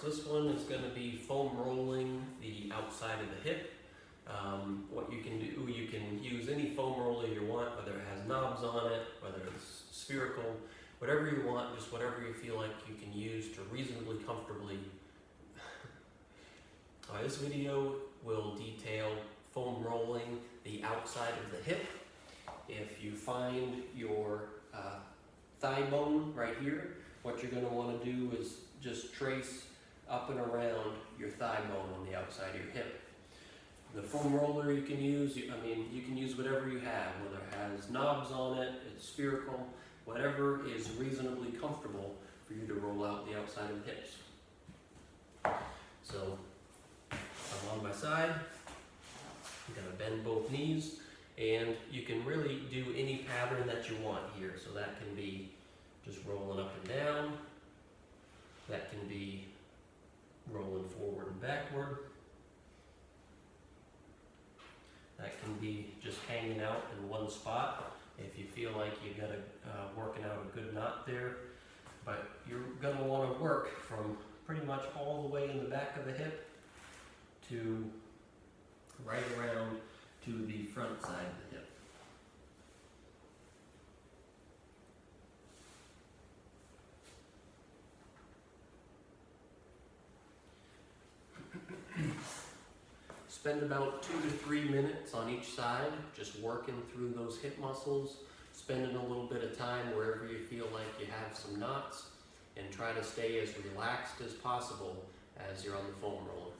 So this one is going to be foam rolling the outside of the hip. What you can do, you can use any foam roller you want, whether it has knobs on it, whether it's spherical, whatever you want, just whatever you feel like you can use to reasonably comfortably. This video will detail foam rolling the outside of the hip. If you find your thigh bone right here, what you're going to want to do is just trace up and around your thigh bone on the outside of your hip. The foam roller you can use, you can use whatever you have, whether it has knobs on it, it's spherical, whatever is reasonably comfortable for you to roll out the outside of the hips. So I'm on my side, I'm going to bend both knees, and you can really do any pattern that you want here. So that can be just rolling up and down, that can be rolling forward and backward, that can be just hanging out in one spot if you feel like you got working out a good knot there. But you're going to want to work from pretty much all the way in the back of the hip to right around to the front side of the hip. Spend about 2 to 3 minutes on each side, just working through those hip muscles, spending a little bit of time wherever you feel like you have some knots, and try to stay as relaxed as possible as you're on the foam roller.